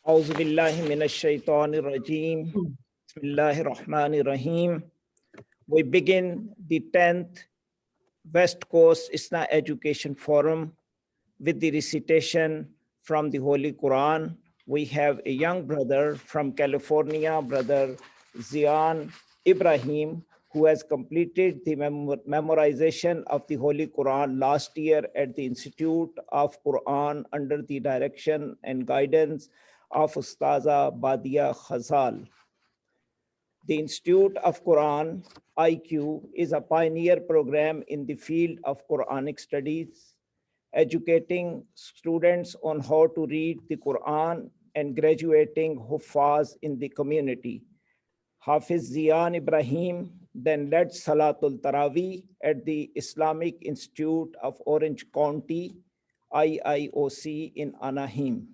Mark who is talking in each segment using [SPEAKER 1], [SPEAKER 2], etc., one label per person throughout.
[SPEAKER 1] أعوذ بالله من الشيطان الرجيم. بسم الله الرحمن الرحيم. We begin the 10th West Coast ISNA Education Forum with the recitation from the Holy Quran. We have a young brother from California, Brother Zian Ibrahim, who has completed the memorization of the Holy Quran last year at the Institute of Quran under the direction and guidance of Ustaza Badia Khazal. The Institute of Quran, IQ, is a pioneer program in the field of Quranic studies, educating students on how to read the Quran and graduating Huffaz in the community. Hafiz Zian Ibrahim then led Salatul Taraweeh at the Islamic Institute of Orange County, IIOC in Anaheim,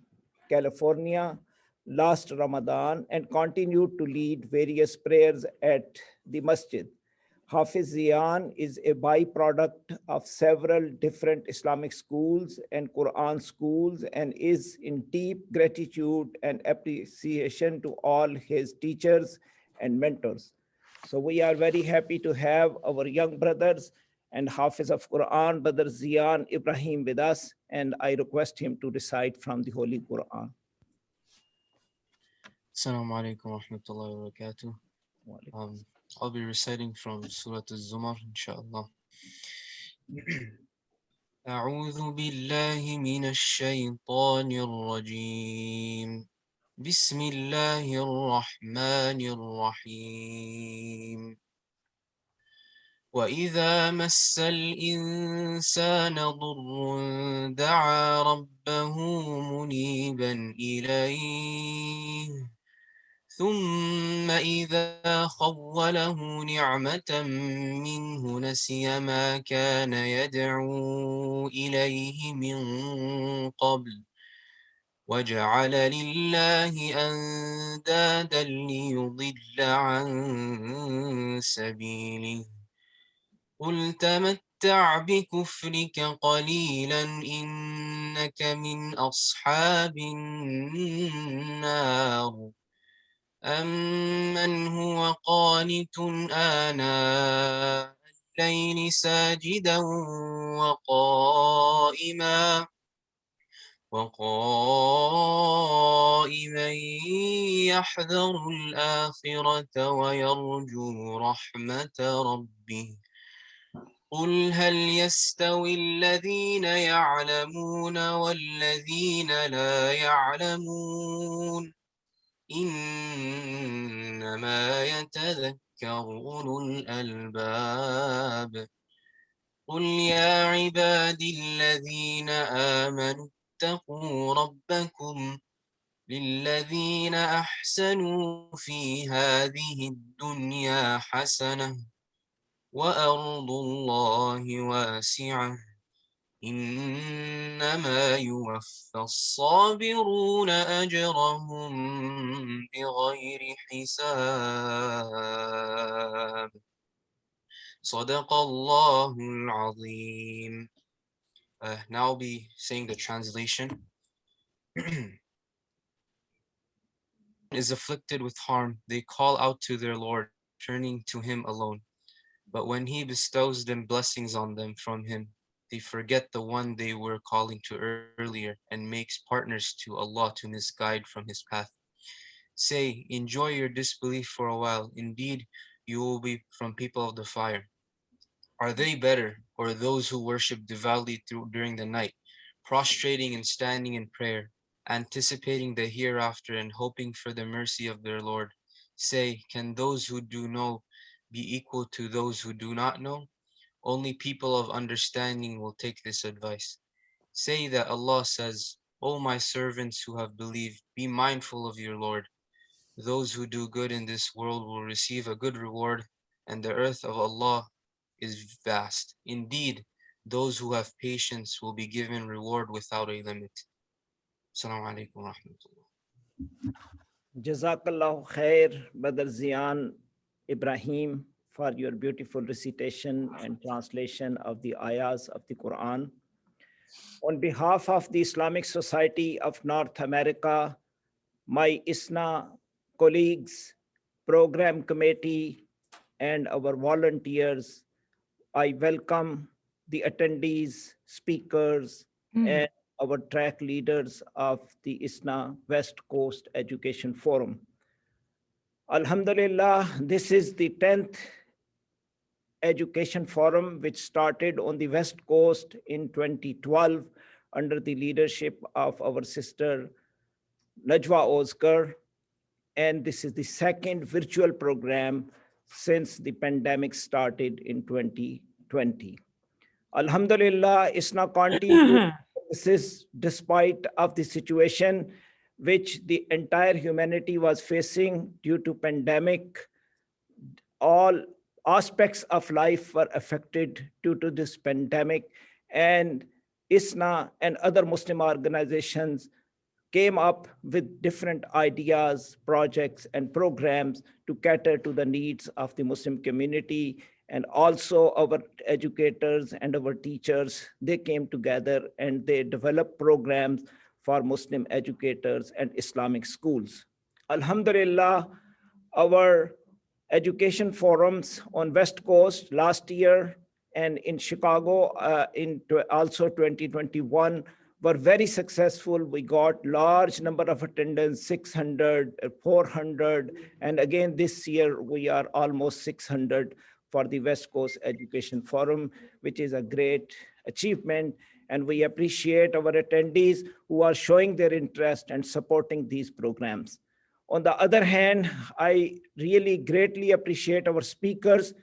[SPEAKER 1] California, last Ramadan and continued to lead various prayers at the masjid. Hafiz Zian is a byproduct of several different Islamic schools and Quran schools and is in deep gratitude and appreciation to all his teachers and mentors. So we are very happy to have our young brothers and Hafiz of Quran, Brother Zian Ibrahim with us, and I request him to recite from the Holy Quran.
[SPEAKER 2] Assalamu alaikum wa rahmatullahi wa barakatuh. I'll be reciting from Surah Al-Zumar, inshallah. أعوذ بالله من الشيطان الرجيم. بسم الله الرحمن الرحيم. وإذا مس الإنسان ضر دعا ربه منيبا إليه ثم إذا خوله نعمة منه نسي ما كان يدعو إليه من قبل وجعل لله أندادا ليضل عن سبيله قل تمتع بكفرك قليلا إنك من أصحاب النار أمن هو قانت آناء الليل ساجدا وقائما يحذر الآخرة ويرجو رحمة ربه قل هل يستوي الذين يعلمون والذين لا يعلمون إنما يتذكر أولو الألباب قل يا عبادي الذين آمنوا اتقوا ربكم للذين أحسنوا في هذه الدنيا حسنة وأرض الله واسعة إنما يوفى الصابرون أجرهم بغير حساب صدق الله العظيم. Now I'll be saying the translation. Is afflicted with harm, they call out to their Lord, turning to him alone. But when he bestows them blessings on them from him, they forget the one they were calling to earlier and makes partners to Allah to misguide from his path. Say, enjoy your disbelief for a while. Indeed, you will be from people of the fire. Are they better, or those who worship devoutly during the night, prostrating and standing in prayer, anticipating the hereafter and hoping for the mercy of their Lord? Say, can those who do know be equal to those who do not know? Only people of understanding will take this advice. Say that Allah says, O my servants who have believed, be mindful of your Lord. Those who do good in this world will receive a good reward, and the earth of Allah is vast. Indeed, those who have patience will be given reward without a limit. Assalamu alaikum wa rahmatullah.
[SPEAKER 1] Jazakallah khair, Brother Zian Ibrahim, for your beautiful recitation and translation of the ayahs of the Quran. On behalf of the Islamic Society of North America, my ISNA colleagues, program committee, and our volunteers. I welcome the attendees, speakers, and our track leaders of the ISNA West Coast Education Forum. Alhamdulillah, this is the 10th Education Forum, which started on the West Coast in 2012 under the leadership of our sister Najwa Oscar. And this is the second virtual program since the pandemic started in 2020. Alhamdulillah, ISNA continued. This is despite of the situation which the entire humanity was facing due to pandemic. All aspects of life were affected due to this pandemic, and ISNA and other Muslim organizations came up with different ideas, projects, and programs to cater to the needs of the Muslim community. And also our educators and our teachers, they came together and they developed programs for Muslim educators and Islamic schools. Alhamdulillah, our education forums on West Coast last year and in Chicago also 2021 were very successful. We got large number of attendance, 600, 400, and again this year we are almost 600 for the West Coast Education Forum, which is a great achievement. And we appreciate our attendees who are showing their interest and supporting these programs. On the other hand, I really greatly appreciate our speakers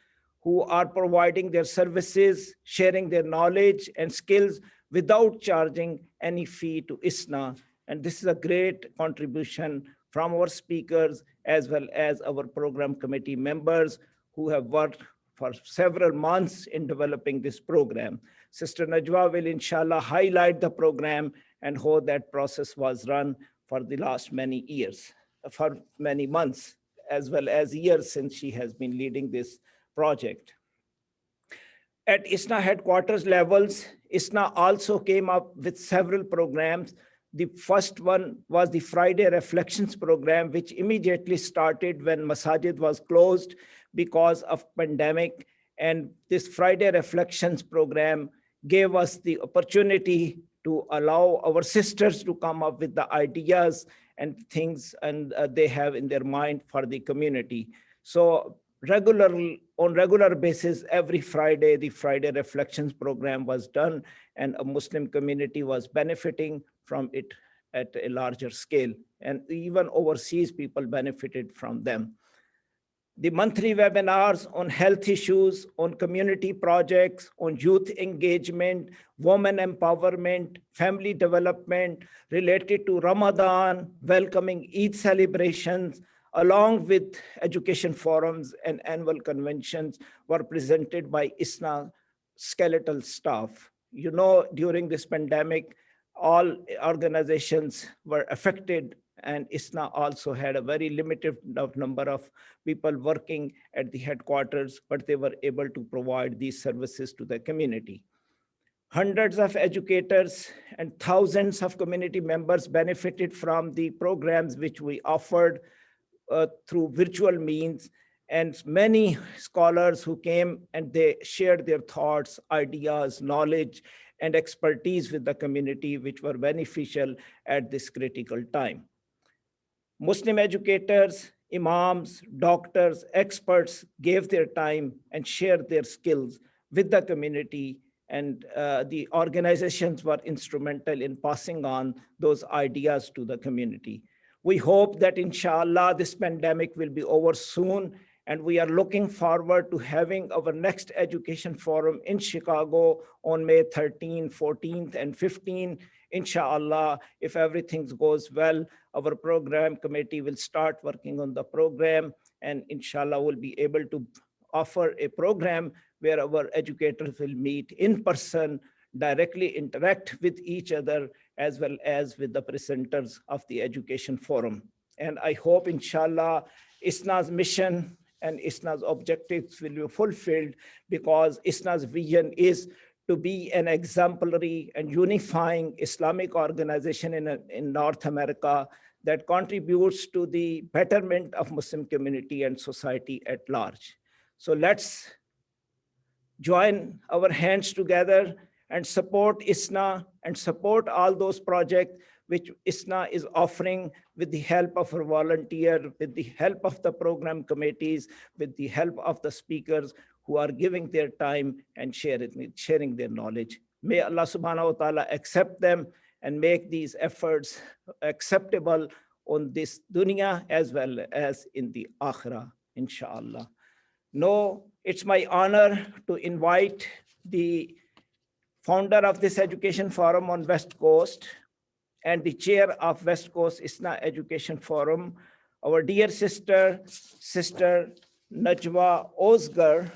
[SPEAKER 1] who are providing their services, sharing their knowledge and skills without charging any fee to ISNA. And this is a great contribution from our speakers as well as our program committee members who have worked for several months in developing this program. Sister Najwa will inshallah highlight the program and how that process was run for the last many years, for many months, as well as years since she has been leading this project. At ISNA headquarters levels, ISNA also came up with several programs. The first one was the Friday Reflections program, which immediately started when Masajid was closed because of pandemic. And this Friday Reflections program gave us the opportunity to allow our sisters to come up with the ideas and things and they have in their mind for the community. So on regular basis, every Friday, the Friday Reflections program was done and a Muslim community was benefiting from it at a larger scale. And even overseas people benefited from them. The monthly webinars on health issues, on community projects, on youth engagement, women empowerment, family development, related to Ramadan, welcoming Eid celebrations, along with education forums and annual conventions were presented by ISNA skeletal staff. You know, during this pandemic, all organizations were affected and ISNA also had a very limited number of people working at the headquarters, but they were able to provide these services to the community. Hundreds of educators and thousands of community members benefited from the programs which we offered through virtual means, and many scholars who came and they shared their thoughts, ideas, knowledge, and expertise with the community, which were beneficial at this critical time. Muslim educators, imams, doctors, experts gave their time and shared their skills with the community, and the organizations were instrumental in passing on those ideas to the community. We hope that inshallah this pandemic will be over soon, and we are looking forward to having our next education forum in Chicago on May 13, 14th, and 15th. Inshallah, if everything goes well, our program committee will start working on the program, and inshallah we'll be able to offer a program where our educators will meet in person, directly interact with each other, as well as with the presenters of the education forum. And I hope, inshallah, ISNA's mission and ISNA's objectives will be fulfilled, because ISNA's vision is to be an exemplary and unifying Islamic organization in North America that contributes to the betterment of Muslim community and society at large. So let's join our hands together and support ISNA and support all those projects which ISNA is offering with the help of our volunteer, with the help of the program committees, with the help of the speakers who are giving their time and sharing their knowledge. May Allah subhanahu wa ta'ala accept them and make these efforts acceptable on this dunya as well as in the akhirah, inshallah. No, it's my honor to invite the founder of this education forum on West Coast and the chair of West Coast ISNA Education Forum, our dear sister Najwa Ozgar.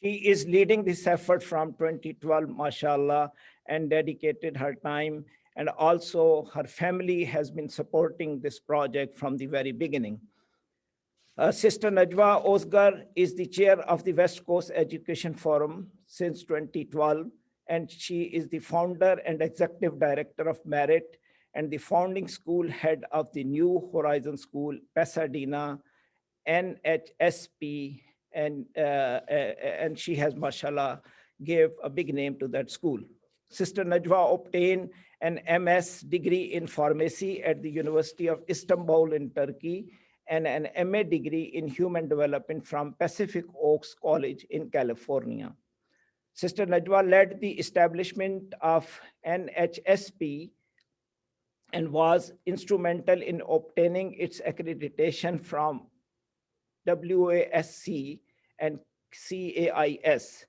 [SPEAKER 1] She is leading this effort from 2012, mashallah, and dedicated her time. And also her family has been supporting this project from the very beginning. Sister Najwa Ozgar is the chair of the West Coast Education Forum since 2012, and she is the founder and executive director of Merit and the founding school head of the New Horizon School, Pasadena, NHSP, and she has, mashallah, gave a big name to that school. Sister Najwa obtained an MS degree in pharmacy at the University of Istanbul in Turkey and an MA degree in human development from Pacific Oaks College in California. Sister Najwa led the establishment of NHSP and was instrumental in obtaining its accreditation from WASC and CAIS.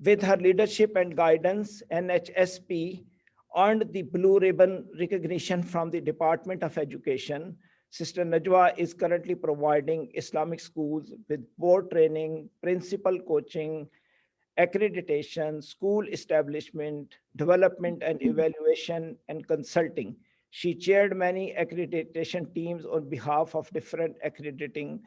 [SPEAKER 1] With her leadership and guidance, NHSP earned the Blue Ribbon recognition from the Department of Education. Sister Najwa is currently providing Islamic schools with board training, principal coaching, accreditation, school establishment, development and evaluation, and consulting. She chaired many accreditation teams on behalf of different accrediting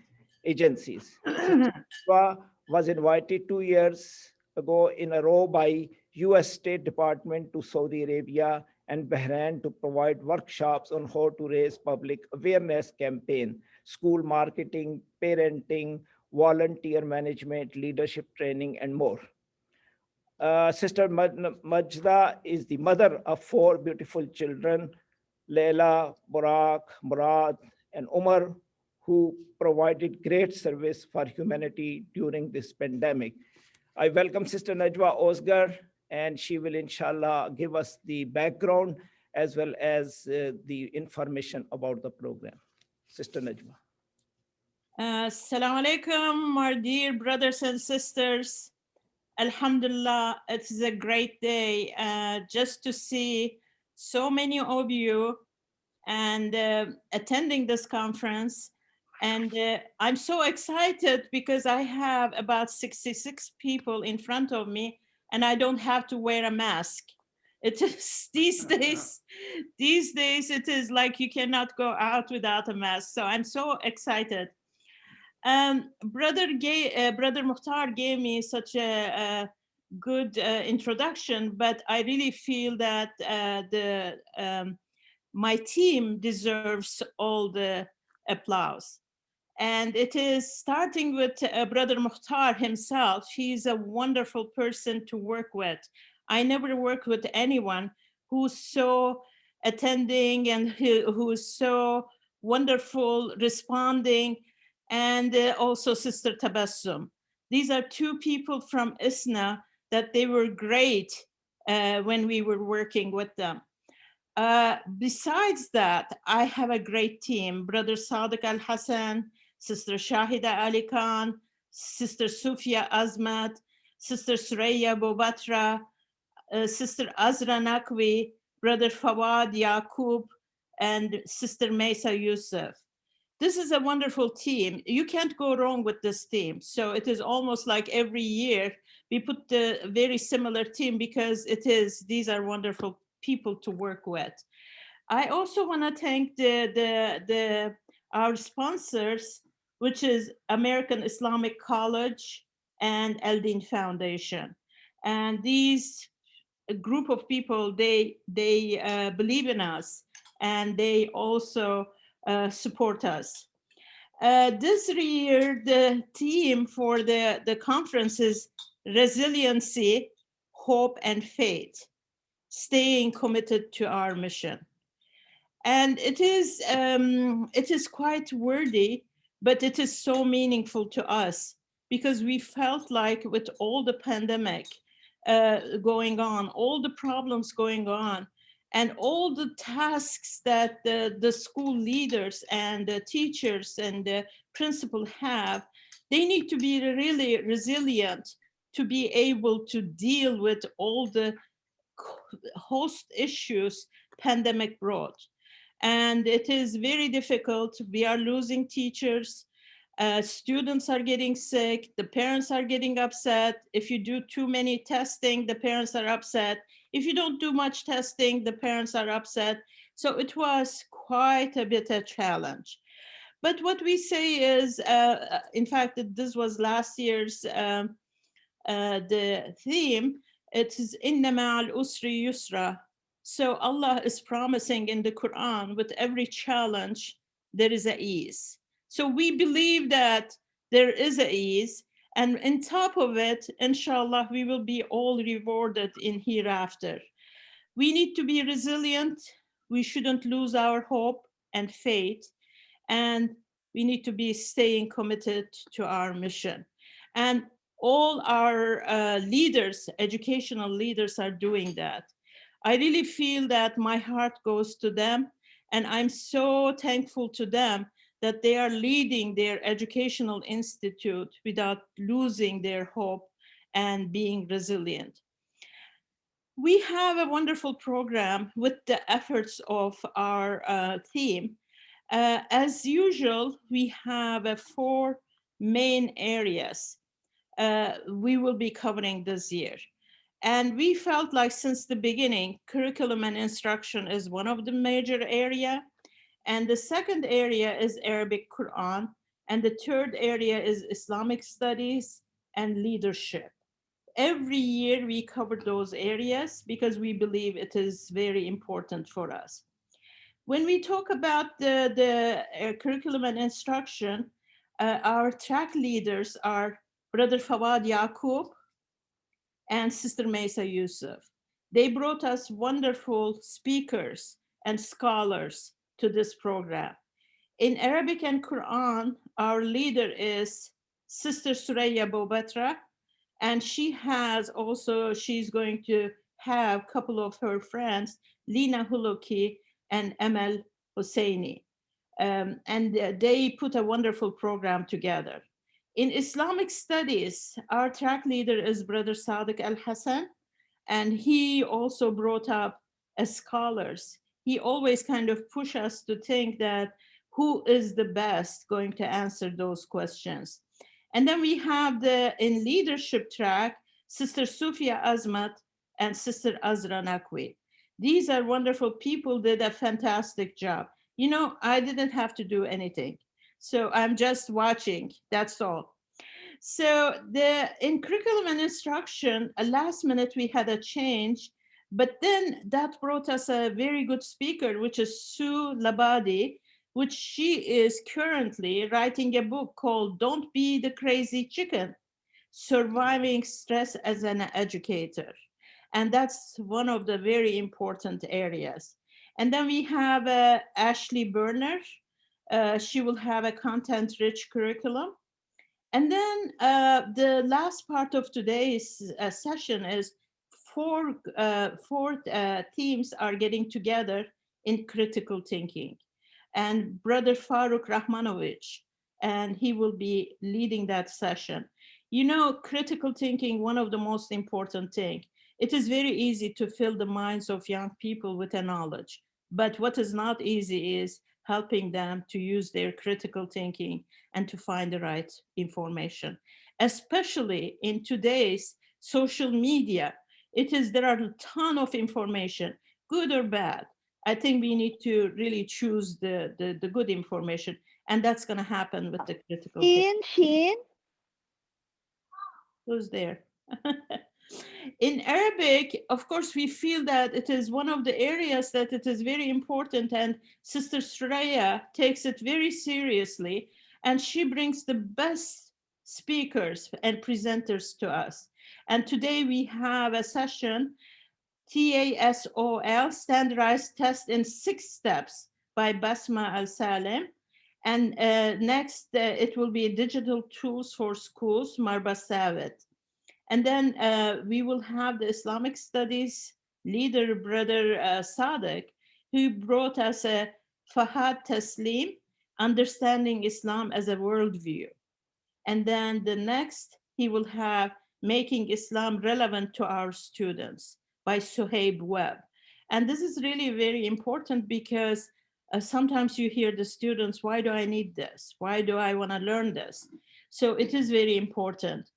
[SPEAKER 1] agencies. Najwa was invited 2 years ago in a row by US State Department to Saudi Arabia and Bahrain to provide workshops on how to raise public awareness campaign, school marketing, parenting, volunteer management, leadership training, and more. Sister Majda is the mother of 4 beautiful children, Leila, Burak, Murad, and Umar, who provided great service for humanity during this pandemic. I welcome Sister Najwa Ozgar, and she will, inshallah, give us the background as well as the information about the program. Sister Najwa.
[SPEAKER 3] Assalamu alaikum, my dear brothers and sisters. Alhamdulillah, it's a great day just to see so many of you and attending this conference. And I'm so excited because I have about 66 people in front of me and I don't have to wear a mask. It is these days it is like you cannot go out without a mask. So I'm so excited. Brother Mukhtar gave me such a good introduction, but I really feel that my team deserves all the applause. And it is starting with Brother Mukhtar himself. He's a wonderful person to work with. I never worked with anyone who's so attending and who's so wonderful responding, and also Sister Tabassum. These are 2 people from ISNA that they were great when we were working with them. Besides that, I have a great team: Brother Sadiq Al-Hassan, Sister Shahida Ali Khan, Sister Sufia Azmat, Sister Suraya Bobatra, Sister Azra Nakwi, Brother Fawad Yaqub, and Sister Mesa Yusuf. This is a wonderful team. You can't go wrong with this team. So it is almost like every year we put the very similar team because these are wonderful people to work with. I also want to thank our sponsors, which is American Islamic College and Eldin Foundation. And these group of people, they believe in us and they also support us. This year, the theme for the conference is resiliency, hope, and faith, staying committed to our mission. And it is quite wordy, but it is so meaningful to us because we felt like with all the pandemic going on, all the problems going on, and all the tasks that the school leaders and the teachers and the principal have, they need to be really resilient to be able to deal with all the host issues pandemic brought. And it is very difficult. We are losing teachers. Students are getting sick. The parents are getting upset. If you do too many testing, the parents are upset. If you don't do much testing, the parents are upset. So it was quite a bit a challenge. But what we say is, in fact, this was last year's the theme. It is inna ma'al usri yusra. So Allah is promising in the Quran, with every challenge, there is a ease. So we believe that there is a ease, and on top of it, inshallah, we will be all rewarded in hereafter. We need to be resilient. We shouldn't lose our hope and faith, and we need to be staying committed to our mission. And all our leaders, educational leaders, are doing that. I really feel that my heart goes to them, and I'm so thankful to them that they are leading their educational institute without losing their hope and being resilient. We have a wonderful program with the efforts of our team. As usual, we have 4 main areas we will be covering this year. And we felt like since the beginning, curriculum and instruction is one of the major area. And the second area is Arabic Quran. And the third area is Islamic studies and leadership. Every year we cover those areas because we believe it is very important for us. When we talk about the curriculum and instruction, our track leaders are Brother Fawad Yaqub and Sister Mesa Yusuf. They brought us wonderful speakers and scholars to this program. In Arabic and Quran, our leader is Sister Suraya Bobatra, and she's going to have a couple of her friends, Lina Huluki and Emel Hosseini. And they put a wonderful program together. In Islamic studies, our track leader is Brother Sadiq Al-Hassan, and he also brought up as scholars. He always kind of pushed us to think that who is the best going to answer those questions. And then we have in leadership track, Sister Sufia Azmat and Sister Azra Nakwi. These are wonderful people, did a fantastic job. You know, I didn't have to do anything. So I'm just watching, that's all. So in curriculum and instruction, last minute we had a change, but then that brought us a very good speaker, which is Sue Labadi, which she is currently writing a book called Don't Be the Crazy Chicken, Surviving Stress as an Educator. And that's one of the very important areas. And then we have Ashley Berner. She will have a content-rich curriculum. And then the last part of today's session is four teams are getting together in critical thinking. And Brother Farooq Rahmanovich, and he will be leading that session. You know, critical thinking, one of the most important thing. It is very easy to fill the minds of young people with a knowledge, but what is not easy is helping them to use their critical thinking and to find the right information, especially in today's social media. There are a ton of information, good or bad. I think we need to really choose the good information, and that's going to happen with the critical thinking.
[SPEAKER 4] Sheen,
[SPEAKER 3] Who's there? In Arabic, of course, we feel that it is one of the areas that it is very important, and Sister Suraya takes it very seriously, and she brings the best speakers and presenters to us. And today we have a session, TASOL, Standardized Test in 6 Steps by Basma Al-Salem. And next, it will be Digital Tools for Schools, Marba Savet. And then we will have the Islamic Studies leader, Brother Sadek, who brought us a Fahad Taslim, Understanding Islam as a Worldview. And then the next, he will have Making Islam Relevant to Our Students by Suhaib Webb. And this is really very important because sometimes you hear the students, why do I need this? Why do I want to learn this? So it is very important.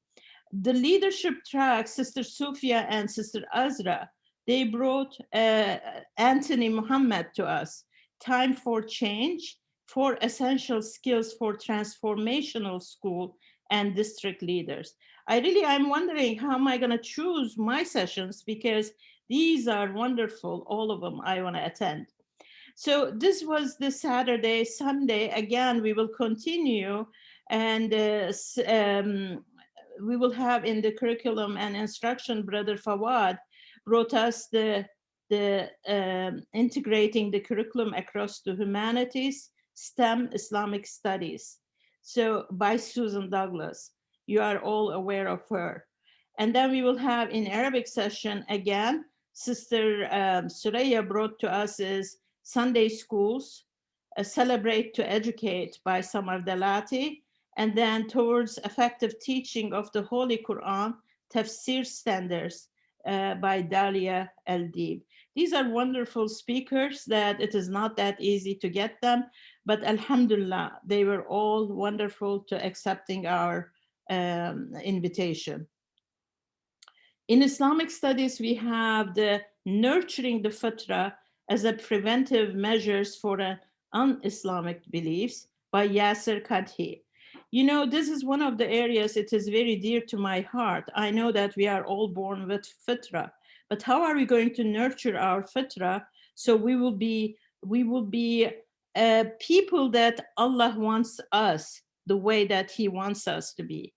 [SPEAKER 3] The leadership track, Sister Sufia and Sister Azra, they brought Anthony Muhammad to us, Time for Change, 4 Essential Skills for Transformational School and District Leaders. I'm wondering, how am I going to choose my sessions, because these are wonderful, all of them I want to attend. So this was the Saturday. Sunday, again, we will continue, and we will have in the curriculum and instruction, Brother Fawad brought us the integrating the curriculum across the humanities, STEM, Islamic studies. So by Susan Douglas, you are all aware of her. And then we will have in Arabic session again, Sister Suraya brought to us is Sunday schools, Celebrate to Educate by Samar Dalati, and then towards effective teaching of the Holy Quran, Tafsir Standards by Dalia El-Dib. These are wonderful speakers that it is not that easy to get them, but Alhamdulillah, they were all wonderful to accepting our invitation. In Islamic studies, we have the Nurturing the Fitra as a preventive measures for un-Islamic beliefs by Yasser Kadhi. You know, this is one of the areas it is very dear to my heart. I know that we are all born with fitra, but how are we going to nurture our fitra so we will be people that Allah wants us the way that He wants us to be?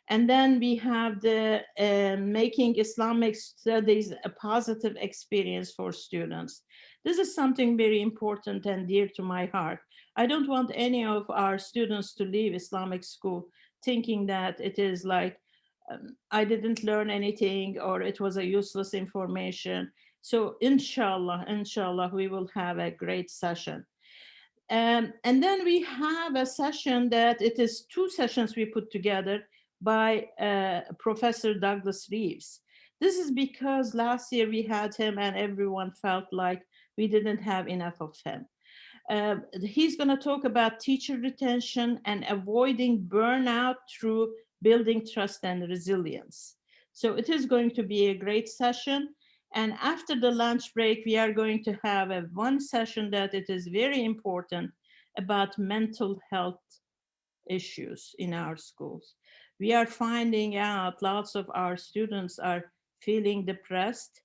[SPEAKER 3] And then we have the making Islamic studies a positive experience for students. This is something very important and dear to my heart. I don't want any of our students to leave Islamic school thinking that it is like, I didn't learn anything or it was a useless information. So inshallah, we will have a great session. And then we have a session that it is 2 sessions we put together by Professor Douglas Reeves. This is because last year we had him and everyone felt like we didn't have enough of him. He's going to talk about teacher retention and avoiding burnout through building trust and resilience. So it is going to be a great session. And after the lunch break, we are going to have one session that it is very important about mental health issues in our schools. We are finding out lots of our students are feeling depressed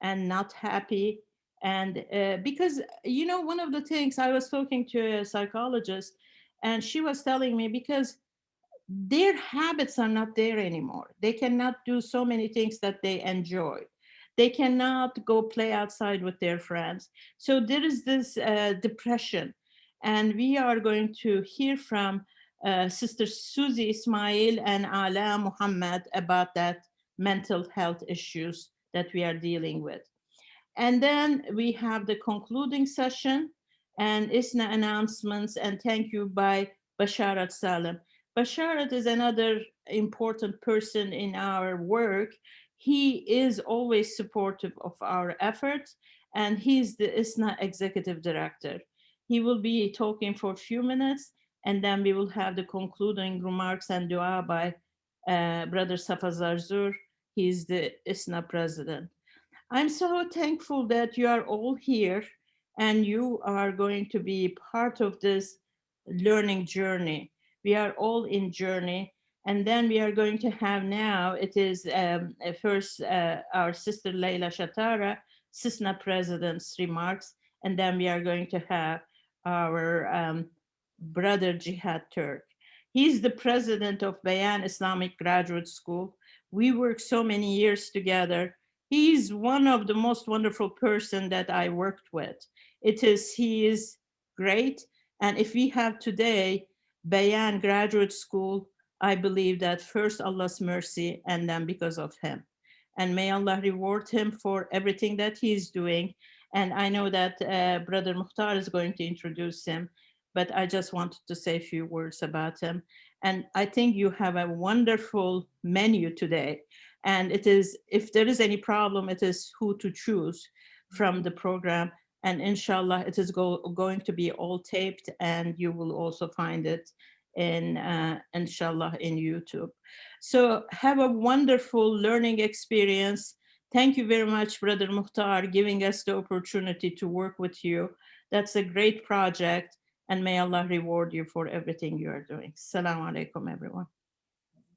[SPEAKER 3] and not happy. And because, you know, one of the things I was talking to a psychologist and she was telling me because their habits are not there anymore. They cannot do so many things that they enjoy. They cannot go play outside with their friends. So there is this depression. And we are going to hear from Sister Susie Ismail and Ala Muhammad about that mental health issues that we are dealing with. And then we have the concluding session and ISNA announcements and thank you by Basharat Salem. Basharat is another important person in our work. He is always supportive of our efforts and he's the ISNA executive director. He will be talking for a few minutes and then we will have the concluding remarks and dua by Brother Safa Zarzur. He's the ISNA president. I'm so thankful that you are all here and you are going to be part of this learning journey. We are all in journey And then we are going to have now, it is first our sister Leila Shatara, CISNA President's remarks, and then we are going to have our brother Jihad Turk. He's the president of Bayan Islamic Graduate School. We worked so many years together. He's one of the most wonderful person that I worked with. He is great. And if we have today Bayan Graduate School, I believe that first Allah's mercy and then because of him. And may Allah reward him for everything that he's doing. And I know that Brother Mukhtar is going to introduce him, but I just wanted to say a few words about him. And I think you have a wonderful menu today. And it is, if there is any problem, it is who to choose from the program. And inshallah, it is going to be all taped, and you will also find it in inshallah in YouTube. So have a wonderful learning experience. Thank you very much, Brother Mukhtar, giving us the opportunity to work with you. That's a great project, and may Allah reward you for everything you are doing. Assalamu alaikum, everyone.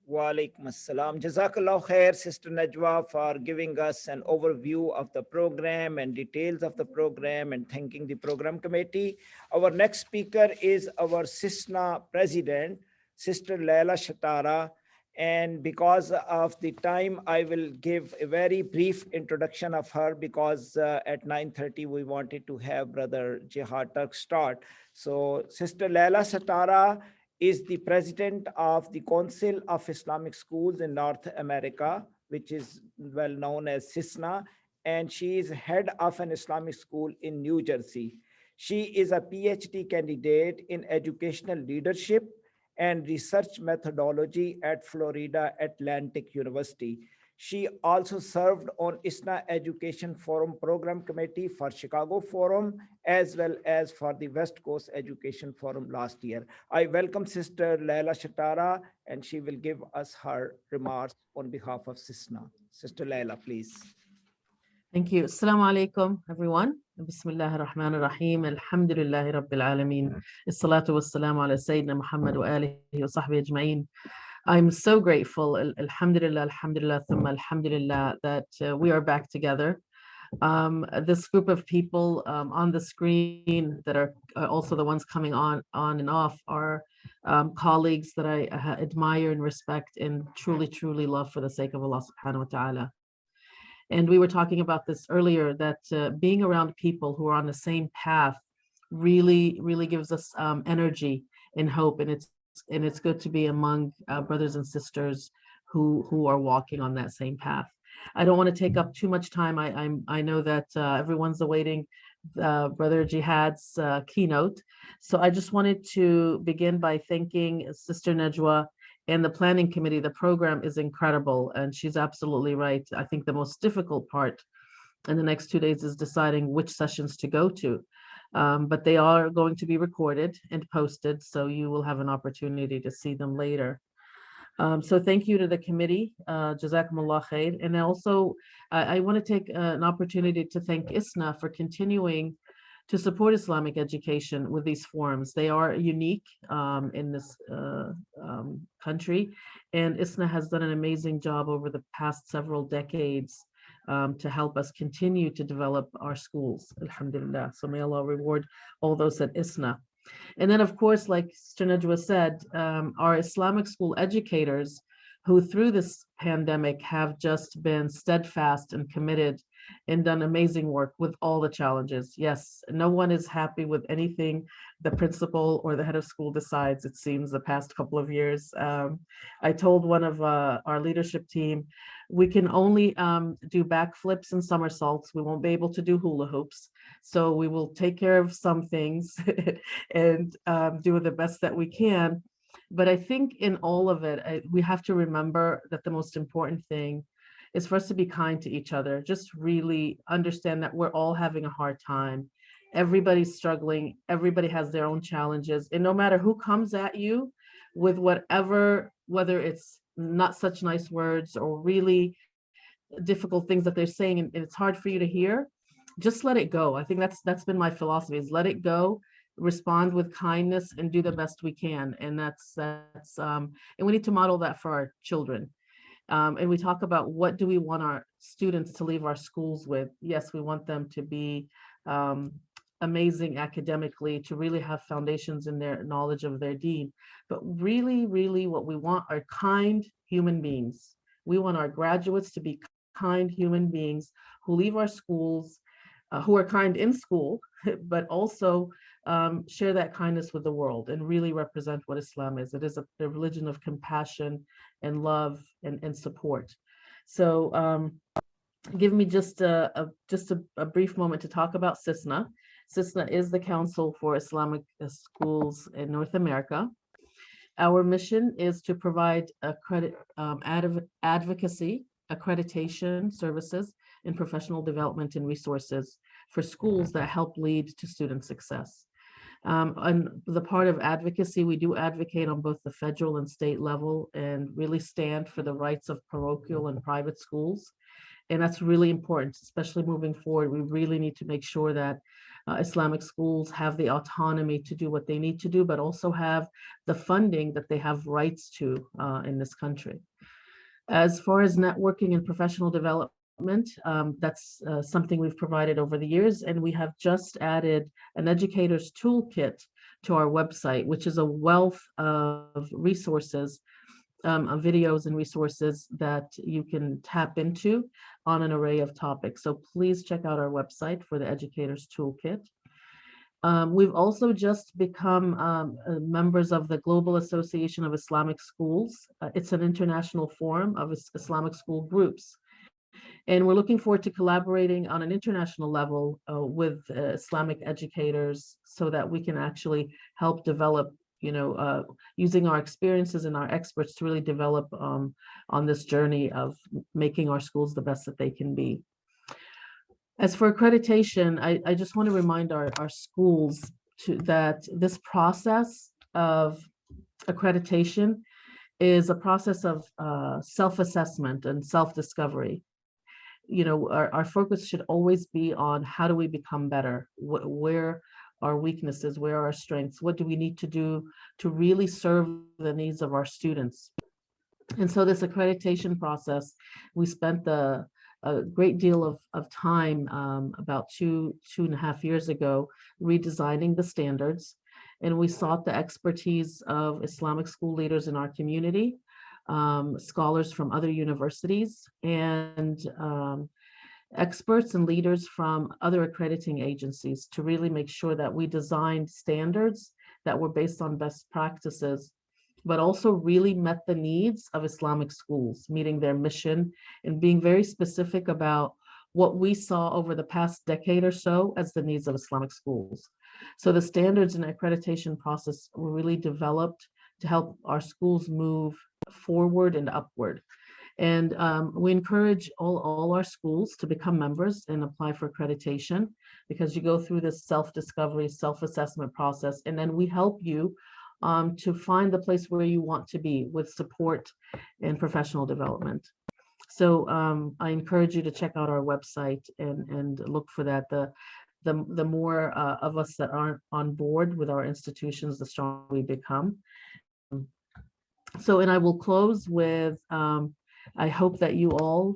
[SPEAKER 1] Wa alaikum assalam. Jazakallah khair, Sister Najwa, for giving us an overview of the program and details of the program, and thanking the program committee. Our next speaker is our CISNA president, Sister Leila Shatara. And because of the time, I will give a very brief introduction of her, because at 9:30 we wanted to have Brother Jihad Turk start. So Sister Leila Shatara is the president of the Council of Islamic Schools in North America, which is well known as CISNA, and she is head of an Islamic school in New Jersey. She is a PhD candidate in educational leadership and research methodology at Florida Atlantic University. She also served on ISNA Education Forum Program Committee for Chicago Forum, as well as for the West Coast Education Forum last year. I welcome Sister Leila Shatara, and she will give us her remarks on behalf of CISNA. Sister Leila, please.
[SPEAKER 4] Thank you. Assalamu alaikum, everyone. Bismillah ar-Rahman ar-Rahim. Alhamdulillahi Rabbil Alameen. As-salatu was-salamu ala Sayyidina Muhammad wa alihi wa sahbihi ajma'in. I'm so grateful, alhamdulillah, alhamdulillah, thumma alhamdulillah, that we are back together. This group of people on the screen that are also the ones coming on and off are colleagues that I admire and respect and truly, truly love for the sake of Allah subhanahu wa ta'ala. And we were talking about this earlier, that being around people who are on the same path really, really gives us energy and hope. And it's good to be among brothers and sisters who are walking on that same path. I don't want to take up too much time. I know that everyone's awaiting Brother Jihad's keynote. So I just wanted to begin by thanking Sister Najwa and the planning committee. The program is incredible, and she's absolutely right. I think the most difficult part in the next 2 days is deciding which sessions to go to. But they are going to be recorded and posted, so you will have an opportunity to see them later. So thank you to the committee, Jazakumullah khair. And also, I want to take an opportunity to thank ISNA for continuing to support Islamic education with these forums. They are unique in this country, and ISNA has done an amazing job over the past several decades to help us continue to develop our schools, alhamdulillah. So may Allah reward all those at ISNA. And then, of course, like Sister Najwa said, our Islamic school educators who through this pandemic have just been steadfast and committed and done amazing work with all the challenges. Yes, no one is happy with anything the principal or the head of school decides, it seems, the past couple of years. I told one of our leadership team, we can only do backflips and somersaults. We won't be able to do hula hoops. So we will take care of some things and do the best that we can. But I think in all of it, we have to remember that the most important thing is for us to be kind to each other. Just really understand that we're all having a hard time. Everybody's struggling. Everybody has their own challenges. And no matter who comes at you with whatever, whether it's not such nice words or really difficult things that they're saying, and it's hard for you to hear, just let it go. I think that's been my philosophy, is let it go. respond with kindness, and do the best we can. And and we need to model that for our children. And we talk about what do we want our students to leave our schools with. Yes, we want them to be amazing academically, to really have foundations in their knowledge of their deen. But really, really what we want are kind human beings. We want our graduates to be kind human beings who leave our schools, who are kind in school, but also share that kindness with the world and really represent what Islam is. It is a religion of compassion and love and support. So give me just a brief moment to talk about CISNA. CISNA is the Council for Islamic Schools in North America. Our mission is to provide advocacy, accreditation services, and professional development and resources for schools that help lead to student success. On the part of advocacy, we do advocate on both the federal and state level and really stand for the rights of parochial and private schools. And that's really important, especially moving forward. We really need to make sure that Islamic schools have the autonomy to do what they need to do, but also have the funding that they have rights to in this country. As far as networking and professional development, that's something we've provided over the years, and we have just added an educator's toolkit to our website, which is a wealth of resources, of videos and resources that you can tap into on an array of topics. So please check out our website for the educator's toolkit. We've also just become members of the Global Association of Islamic Schools. It's an international forum of Islamic school groups. And we're looking forward to collaborating on an international level with Islamic educators so that we can actually help develop, using our experiences and our experts to really develop on this journey of making our schools the best that they can be. As for accreditation, I just want to remind our schools that this process of accreditation is a process of self-assessment and self-discovery. Our focus should always be on how do we become better, where our weaknesses, where are our strengths, what do we need to do to really serve the needs of our students. And so this accreditation process, we spent a great deal of time about two and a half years ago redesigning the standards, and we sought the expertise of Islamic school leaders in our community, scholars from other universities, and experts and leaders from other accrediting agencies to really make sure that we designed standards that were based on best practices, but also really met the needs of Islamic schools, meeting their mission and being very specific about what we saw over the past decade or so as the needs of Islamic schools. So the standards and accreditation process were really developed to help our schools move forward and upward. And we encourage all our schools to become members and apply for accreditation, because you go through this self-discovery, self-assessment process, and then we help you to find the place where you want to be with support and professional development. So I encourage you to check out our website and look for that. The more of us that aren't on board with our institutions, the stronger we become. So, and I will close with, I hope that you all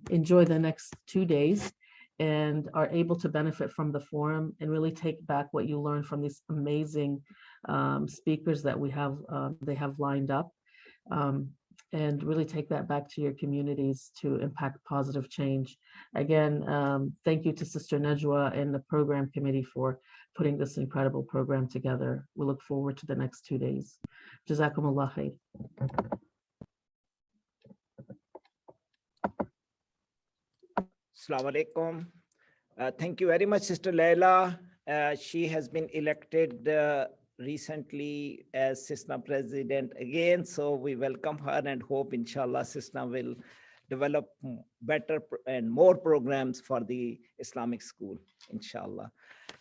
[SPEAKER 4] enjoy the next 2 days and are able to benefit from the forum and really take back what you learned from these amazing speakers that they have lined up, and really take that back to your communities to impact positive change. Again, thank you to Sister Najwa and the program committee for putting this incredible program together. We look forward to the next 2 days. Jazakumullah khair.
[SPEAKER 1] Assalamu alaikum. Thank you very much, Sister Leila. She has been elected recently as CISNA president again. So we welcome her and hope, inshallah, CISNA will develop better and more programs for the Islamic school, inshallah.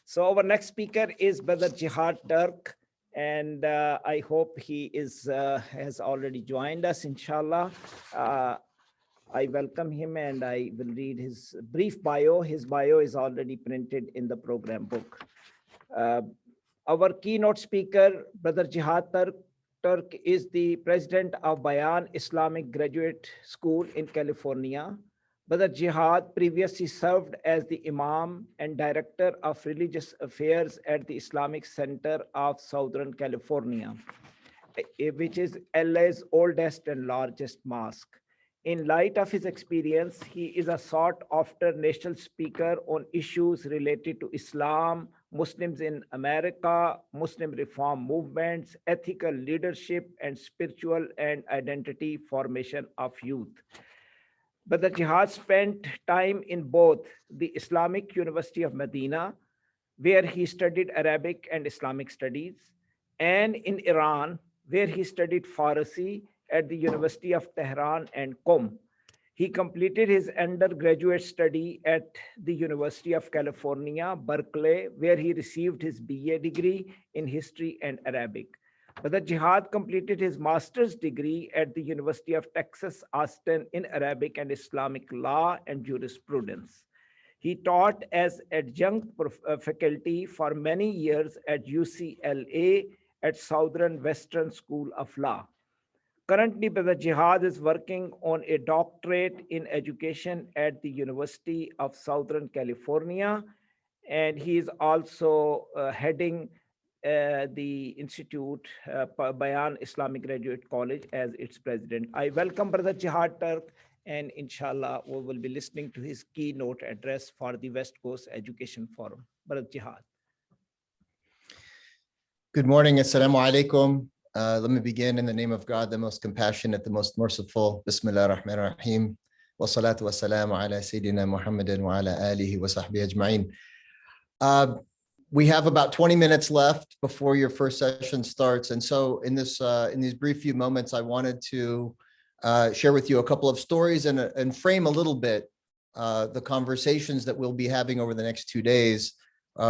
[SPEAKER 1] So our next speaker is Brother Jihad Turk, and I hope he has already joined us, inshallah. I welcome him and I will read his brief bio. His bio is already printed in the program book. Our keynote speaker, Brother Jihad Turk is the president of Bayan Islamic Graduate School in California. Brother Jihad previously served as the Imam and Director of Religious Affairs at the Islamic Center of Southern California, which is LA's oldest and largest mosque. In light of his experience, he is a sought-after national speaker on issues related to Islam, Muslims in America, Muslim reform movements, ethical leadership, and spiritual and identity formation of youth. Brother Jihad spent time in both the Islamic University of Medina, where he studied Arabic and Islamic studies, and in Iran, where he studied Farsi at the University of Tehran and Qom. He completed his undergraduate study at the University of California, Berkeley, where he received his BA degree in history and Arabic. Brother Jihad completed his master's degree at the University of Texas, Austin in Arabic and Islamic law and jurisprudence. He taught as adjunct faculty for many years at UCLA at Southern Western School of Law. Currently, Brother Jihad is working on a doctorate in education at the University of Southern California, and he is also heading the Institute, Bayan Islamic Graduate College, as its president. I welcome Brother Jihad Turk, and inshallah, we will be listening to his keynote address for the West Coast Education Forum. Brother Jihad.
[SPEAKER 5] Good morning. Assalamu alaikum. Let me begin in the name of God, the most compassionate, the most merciful. Bismillah ar-Rahman ar-Rahim. Wa salatu wa salamu ala Sayyidina Muhammadin wa ala alihi wa sahbihi ajma'in. We have about 20 minutes left before your first session starts. And so in these brief few moments, I wanted to share with you a couple of stories and frame a little bit the conversations that we'll be having over the next 2 days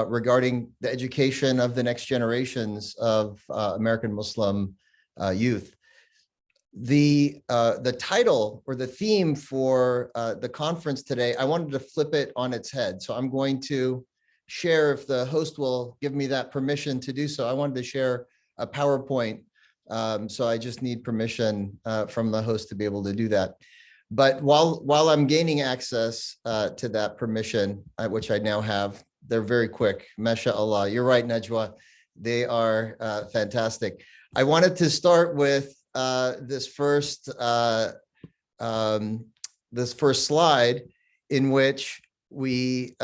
[SPEAKER 5] regarding the education of the next generations of American Muslim youth. The title or the theme for the conference today, I wanted to flip it on its head. So I'm going to share, if the host will give me that permission to do so. I wanted to share a PowerPoint. So I just need permission from the host to be able to do that. But while I'm gaining access to that permission, which I now have, they're very quick. MashaAllah. You're right, Najwa. They are fantastic. I wanted to start with this first slide, in which we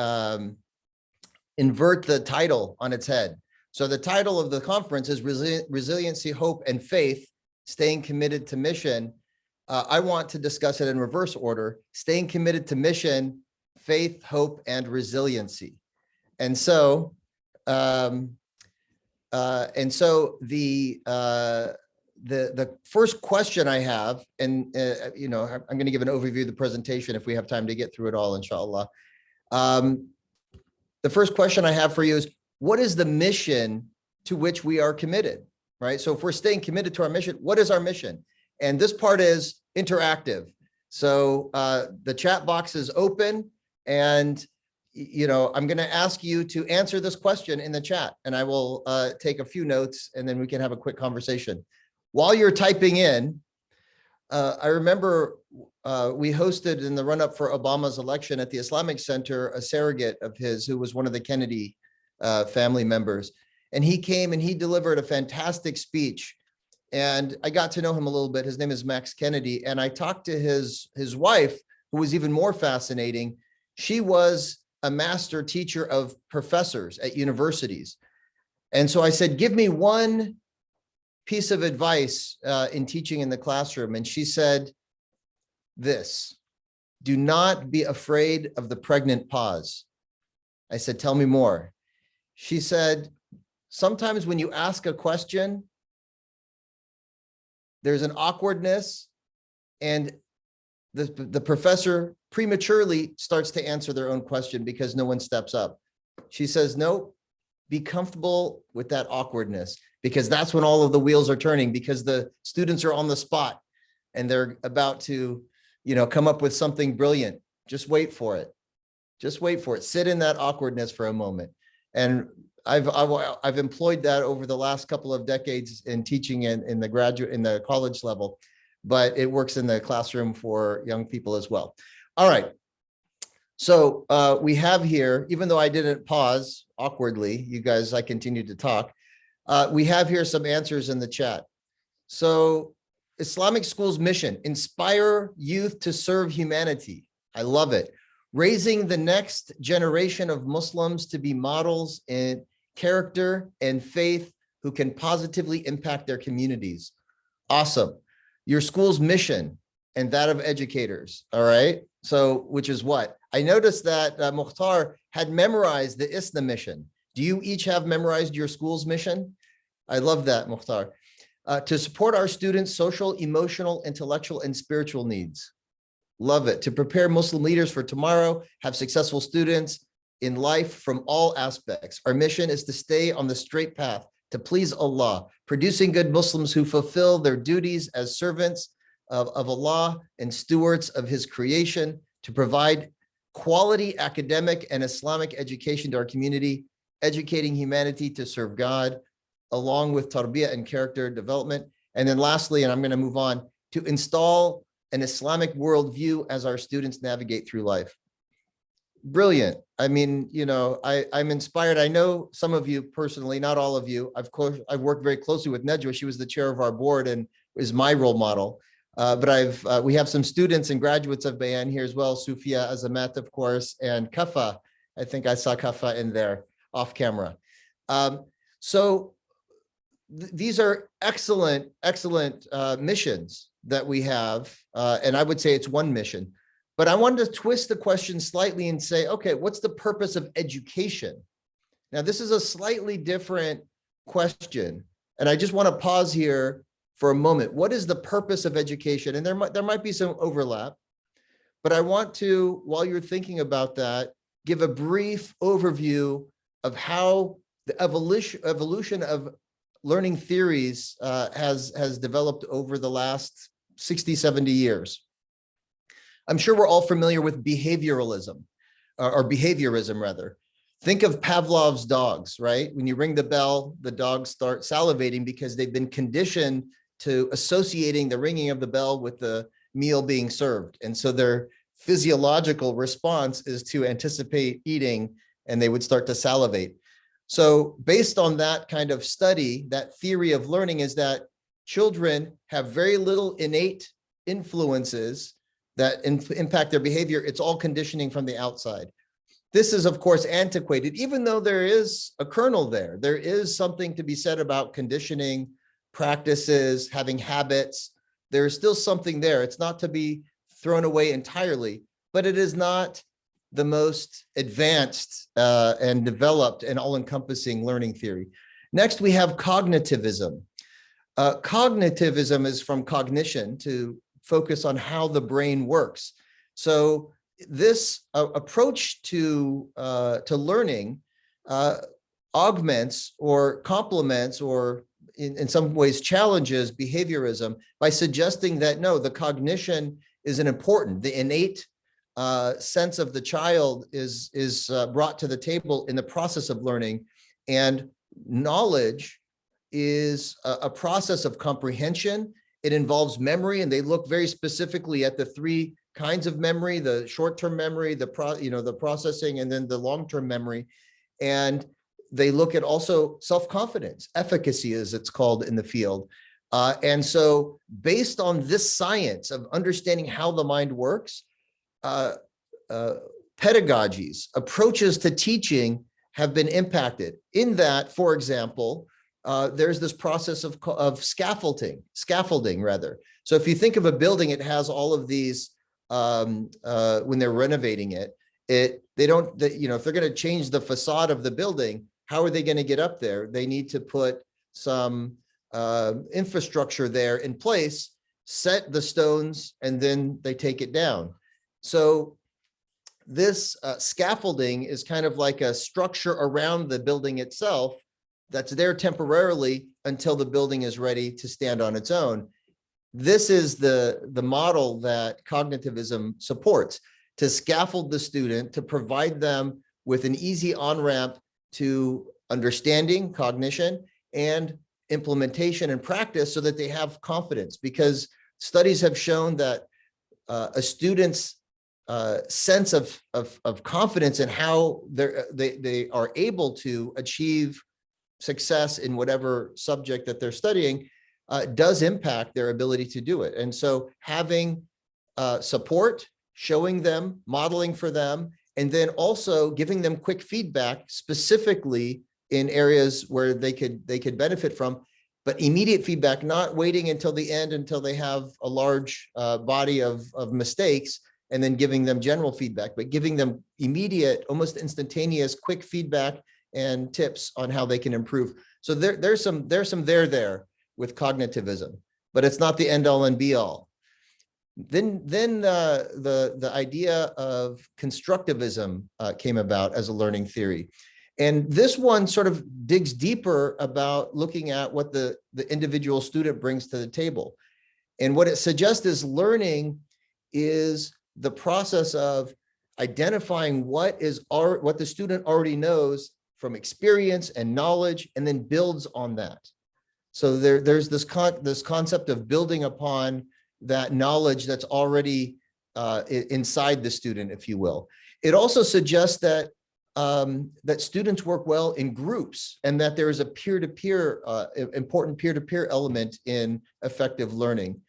[SPEAKER 5] invert the title on its head. So the title of the conference is Resiliency, Hope, and Faith, Staying Committed to Mission. I want to discuss it in reverse order: staying committed to mission, faith, hope, and resiliency. And so, the first question I have, and I'm going to give an overview of the presentation if we have time to get through it all, inshallah. The first question I have for you is, what is the mission to which we are committed, right? So if we're staying committed to our mission, what is our mission? And this part is interactive. So the chat box is open, and I'm going to ask you to answer this question in the chat, and I will take a few notes, and then we can have a quick conversation. While you're typing in, I remember we hosted in the run-up for Obama's election at the Islamic Center a surrogate of his who was one of the Kennedy family members. And he came and he delivered a fantastic speech. And I got to know him a little bit. His name is Max Kennedy. And I talked to his wife, who was even more fascinating. She was a master teacher of professors at universities. And so I said, give me one piece of advice in teaching in the classroom. And she said this: do not be afraid of the pregnant pause. I said, tell me more. She said, sometimes when you ask a question, there's an awkwardness, and the professor prematurely starts to answer their own question because no one steps up. She says, no, be comfortable with that awkwardness, because that's when all of the wheels are turning, because the students are on the spot and they're about to, come up with something brilliant. Just wait for it. Just wait for it. Sit in that awkwardness for a moment. And I've employed that over the last couple of decades in teaching in the college level, but it works in the classroom for young people as well. All right. So we have here, even though I didn't pause awkwardly, you guys, I continued to talk. We have here some answers in the chat. So Islamic School's mission: inspire youth to serve humanity. I love it. Raising the next generation of Muslims to be models in character and faith who can positively impact their communities. Awesome. Your school's mission and that of educators. All right. So, which is what? I noticed that Mukhtar had memorized the ISNA mission. Do you each have memorized your school's mission? I love that, Mukhtar. To support our students' social, emotional, intellectual, and spiritual needs. Love it. To prepare Muslim leaders for tomorrow, have successful students in life from all aspects. Our mission is to stay on the straight path to please Allah, producing good Muslims who fulfill their duties as servants of Allah and stewards of His creation, to provide quality academic and Islamic education to our community, educating humanity to serve God, along with tarbiyah and character development. And then lastly, and I'm going to move on, to install an Islamic worldview as our students navigate through life. Brilliant. I mean, you know, I'm inspired. I know some of you personally, not all of you. I've worked very closely with Najwa. She was the chair of our board and is my role model. But we have some students and graduates of Bayan here as well. Sufia Azamat, of course, and Kafa. I think I saw Kafa in there off camera. These are excellent missions that we have. And I would say it's one mission. But I wanted to twist the question slightly and say, okay, what's the purpose of education? Now, this is a slightly different question. And I just want to pause here for a moment. What is the purpose of education? And there might be some overlap, but I want to, while you're thinking about that, give a brief overview of how the evolution of learning theories has developed over the last 60, 70 years. I'm sure we're all familiar with behavioralism, or behaviorism rather. Think of Pavlov's dogs, right? When you ring the bell, the dogs start salivating because they've been conditioned to associating the ringing of the bell with the meal being served. And so their physiological response is to anticipate eating, and they would start to salivate. So based on that kind of study, that theory of learning is that children have very little innate influences that impact their behavior. It's all conditioning from the outside. This is, of course, antiquated, even though there is a kernel there. There is something to be said about conditioning practices, having habits. There's still something there. It's not to be thrown away entirely, but it is not the most advanced and developed and all-encompassing learning theory. Next, we have cognitivism. Cognitivism is from cognition, to focus on how the brain works. So this approach to learning augments or complements, or in some ways challenges behaviorism by suggesting that no, the cognition isn't important. The innate sense of the child is brought to the table in the process of learning, and knowledge is a process of comprehension. It involves memory, and they look very specifically at the three kinds of memory: the short-term memory, the processing, and then the long-term memory. And they look at also self-confidence, efficacy as it's called in the field. And so based on this science of understanding how the mind works, pedagogies, approaches to teaching have been impacted. In that, for example, there's this process of scaffolding rather. So if you think of a building, it has all of these, when they're renovating it, if they're going to change the facade of the building, how are they going to get up there? They need to put some infrastructure there in place, set the stones, and then they take it down. So this scaffolding is kind of like a structure around the building itself that's there temporarily until the building is ready to stand on its own. This is the model that cognitivism supports, to scaffold the student, to provide them with an easy on-ramp to understanding, cognition, and implementation and practice so that they have confidence, because studies have shown that a student's sense of confidence in how they are able to achieve success in whatever subject that they're studying does impact their ability to do it. And so having support, showing them, modeling for them, and then also giving them quick feedback specifically in areas where they could benefit from, but immediate feedback, not waiting until the end, until they have a large body of mistakes, and then giving them general feedback, but giving them immediate, almost instantaneous, quick feedback and tips on how they can improve. So there's some there with cognitivism, but it's not the end all and be all. Then the idea of constructivism came about as a learning theory. And this one sort of digs deeper about looking at what the individual student brings to the table. And what it suggests is learning is the process of identifying what the student already knows from experience and knowledge, and then builds on that. So there's this concept of building upon that knowledge that's already inside the student, if you will. It also suggests that that students work well in groups, and that there is a important peer-to-peer element in effective learning,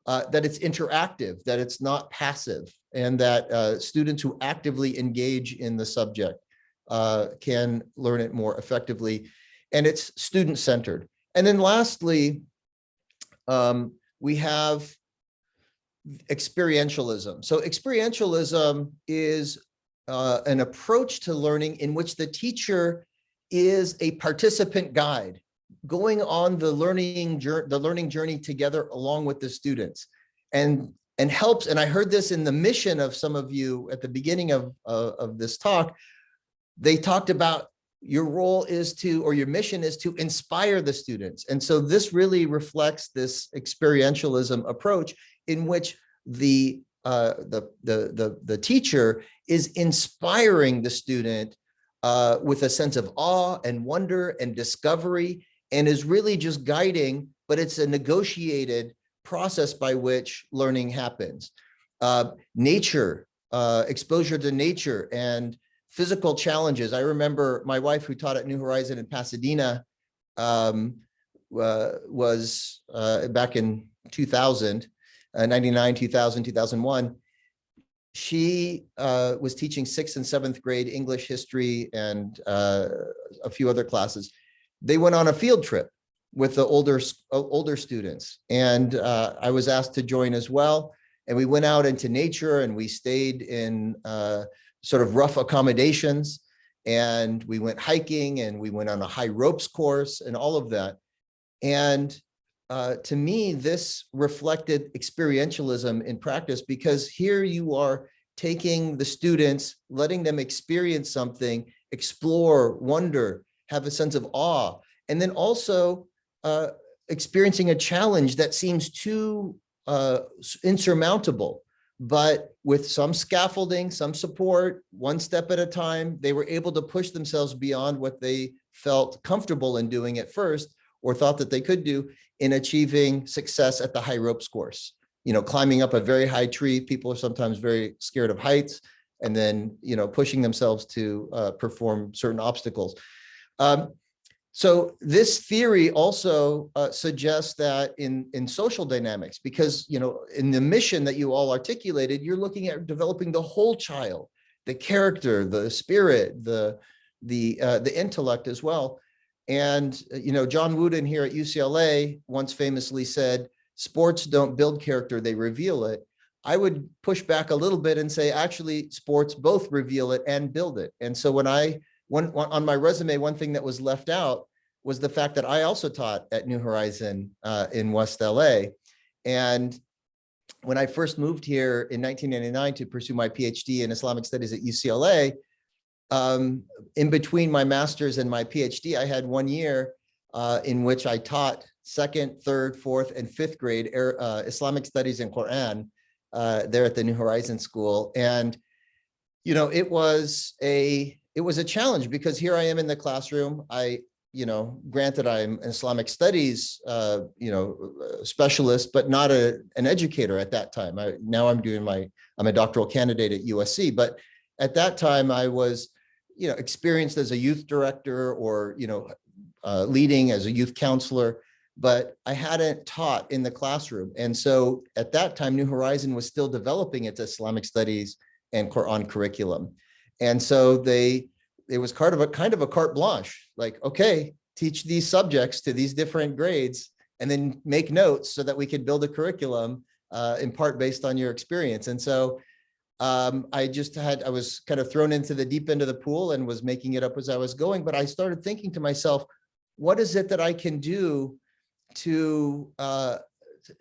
[SPEAKER 5] that it's interactive, that it's not passive, and that students who actively engage in the subject can learn it more effectively, and it's student-centered. And then lastly, we have experientialism. So experientialism is an approach to learning in which the teacher is a participant guide, going on the learning journey together along with the students, and helps. And I heard this in the mission of some of you at the beginning of this talk. They talked about your role is to, or your mission is to inspire the students. And so this really reflects this experientialism approach in which the teacher is inspiring the student with a sense of awe and wonder and discovery, and is really just guiding, but it's a negotiated process by which learning happens. Nature, exposure to nature and physical challenges. I remember my wife, who taught at New Horizon in Pasadena, was back in 2000, 99, 2000, 2001. She was teaching 6th and 7th grade English, history, and a few other classes. They went on a field trip with the older students, and I was asked to join as well. And we went out into nature, and we stayed in sort of rough accommodations, and we went hiking, and we went on a high ropes course and all of that. And to me, this reflected experientialism in practice, because here you are taking the students, letting them experience something, explore, wonder, have a sense of awe, and then also experiencing a challenge that seems too insurmountable. But with some scaffolding, some support, one step at a time, they were able to push themselves beyond what they felt comfortable in doing at first, or thought that they could do, in achieving success at the high ropes course. You know, climbing up a very high tree. People are sometimes very scared of heights, and then, you know, pushing themselves to perform certain obstacles. So this theory also suggests that in social dynamics, because, you know, in the mission that you all articulated, you're looking at developing the whole child, the character, the spirit, the intellect as well. And, you know, John Wooden here at UCLA once famously said, sports don't build character, they reveal it. I would push back a little bit and say, actually, sports both reveal it and build it. And so when on my resume, one thing that was left out was the fact that I also taught at New Horizon in West LA. And when I first moved here in 1999 to pursue my PhD in Islamic Studies at UCLA, in between my master's and my PhD, I had 1 year in which I taught 2nd, 3rd, 4th, and 5th grade Islamic Studies and Quran there at the New Horizon School. And, you know, it was a it was a challenge because here I am in the classroom. Granted, I'm an Islamic studies, specialist, but not an educator at that time. I'm a doctoral candidate at USC, but at that time I was, experienced as a youth director or, leading as a youth counselor, but I hadn't taught in the classroom. And so at that time, New Horizon was still developing its Islamic studies and Quran curriculum. And so it was kind of a carte blanche, like, okay, teach these subjects to these different grades and then make notes so that we could build a curriculum in part based on your experience. And so I was kind of thrown into the deep end of the pool and was making it up as I was going. But I started thinking to myself, what is it that I can do to,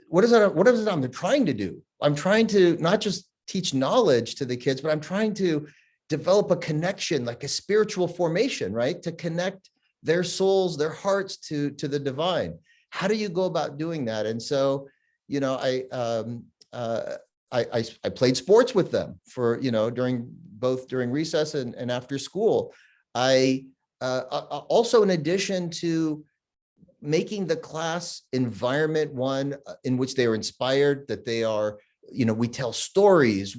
[SPEAKER 5] what is it I'm trying to do? I'm trying to not just teach knowledge to the kids, but I'm trying to develop a connection, like a spiritual formation, right? To connect their souls, their hearts to the divine. How do you go about doing that? And so, I played sports with them for, during recess and after school. I also, in addition to making the class environment one in which they are inspired, that they are, we tell stories,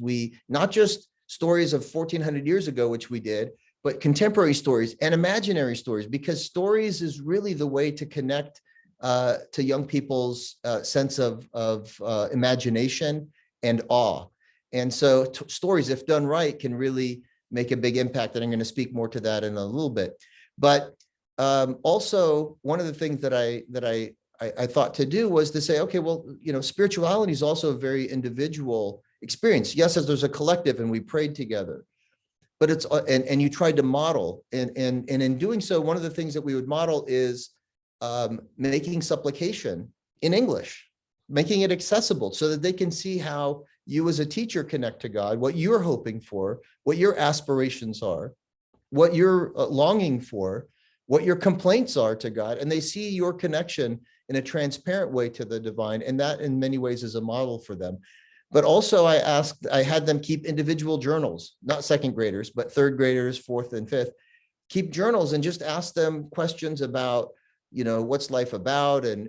[SPEAKER 5] not just stories of 1400 years ago, which we did, but contemporary stories and imaginary stories, because stories is really the way to connect to young people's sense of imagination and awe. And so stories, if done right, can really make a big impact. And I'm going to speak more to that in a little bit. But also, one of the things that I thought to do was to say, okay, well, spirituality is also a very individual experience. Yes, as there's a collective and we prayed together, but it's, and you tried to model, and in doing so, one of the things that we would model is making supplication in English, making it accessible so that they can see how you as a teacher connect to God, what you're hoping for, what your aspirations are, what you're longing for, what your complaints are to God, and they see your connection in a transparent way to the divine, and that in many ways is a model for them. But also I had them keep individual journals, not second graders, but third graders, fourth and fifth, keep journals and just ask them questions about, what's life about, and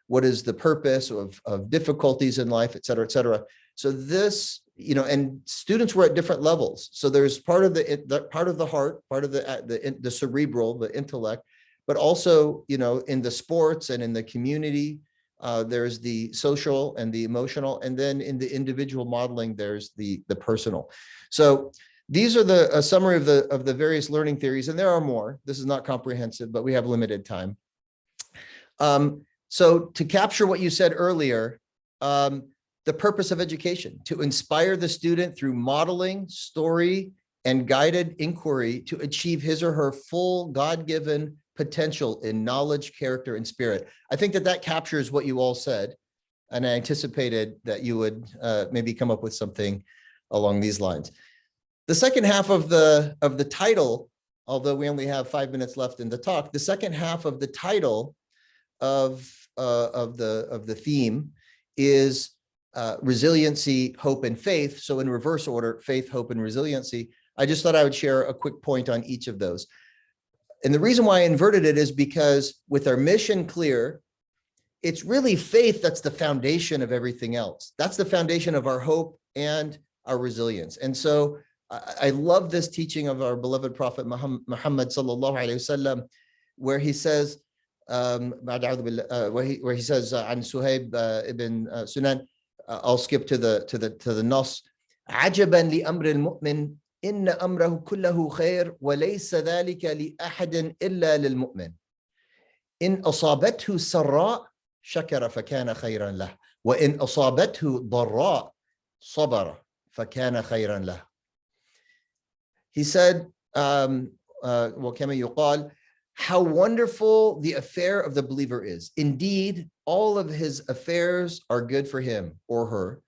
[SPEAKER 5] what is the purpose of difficulties in life, et cetera, et cetera. So this, and students were at different levels. So there's part of the heart, part of the cerebral, the intellect, but also, in the sports and in the community, there's the social and the emotional, and then in the individual modeling, there's the personal. So these are a summary of the various learning theories, and there are more. This is not comprehensive, but we have limited time. So to capture what you said earlier, the purpose of education, to inspire the student through modeling, story, and guided inquiry to achieve his or her full God-given potential in knowledge, character, and spirit. I think that captures what you all said, and I anticipated that you would maybe come up with something along these lines. The second half of the title, although we only have 5 minutes left in the talk, the second half of the title of the theme is resiliency, hope, and faith. So in reverse order, faith, hope, and resiliency. I just thought I would share a quick point on each of those. And the reason why I inverted it is because with our mission clear, it's really faith that's the foundation of everything else. That's the foundation of our hope and our resilience. And so I love this teaching of our beloved Prophet Muhammad sallallahu alaihi wasallam, where he says, where he says, "An Suhaib ibn Sunan." I'll skip to the Nas. "Ajaban li amri al-mu'min, inna amrahu kullahu khair, wa laysa dhalika li ahadin illa lil mu'min. In asabathu sarra, shakara fakana khayran lah, wa in asabathu darra, sabara fakana khayran lah." He said, وَكَمَا يُقَالُ, how wonderful the affair of the believer is. Indeed, all of his affairs are good for him or her.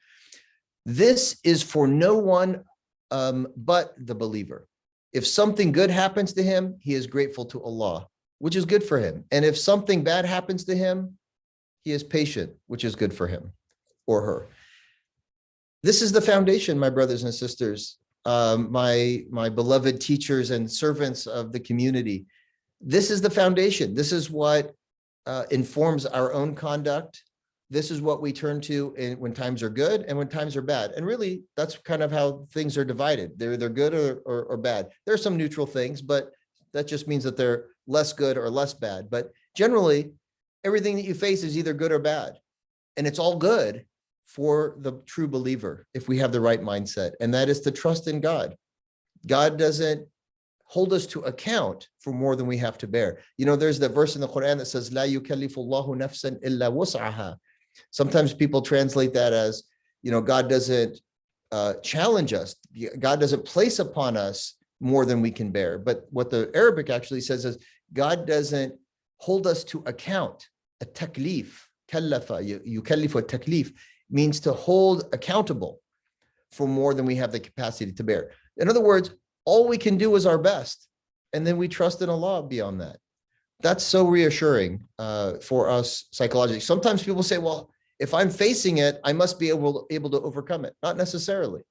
[SPEAKER 5] This is for no one but the believer. If something good happens to him, he is grateful to Allah, which is good for him. And if something bad happens to him, he is patient, which is good for him or her. This is the foundation, my brothers and sisters, my beloved teachers and servants of the community, this is the foundation. This is what informs our own conduct. This is what we turn to when times are good and when times are bad. And really, that's kind of how things are divided. They're either good or bad. There are some neutral things, but that just means that they're less good or less bad. But generally, everything that you face is either good or bad. And it's all good for the true believer if we have the right mindset. And that is to trust in God. God doesn't hold us to account for more than we have to bear. You know, there's the verse in the Quran that says, La yukallifullahu nafsan illa wus'aha. Sometimes people translate that as, you know, God doesn't challenge us. God doesn't place upon us more than we can bear. But what the Arabic actually says is God doesn't hold us to account. A taklif, kallafa, yukallifu a taklif, means to hold accountable for more than we have the capacity to bear. In other words, all we can do is our best. And then we trust in Allah beyond that. That's so reassuring for us psychologically. Sometimes people say, well, if I'm facing it, I must be able to overcome it. Not necessarily.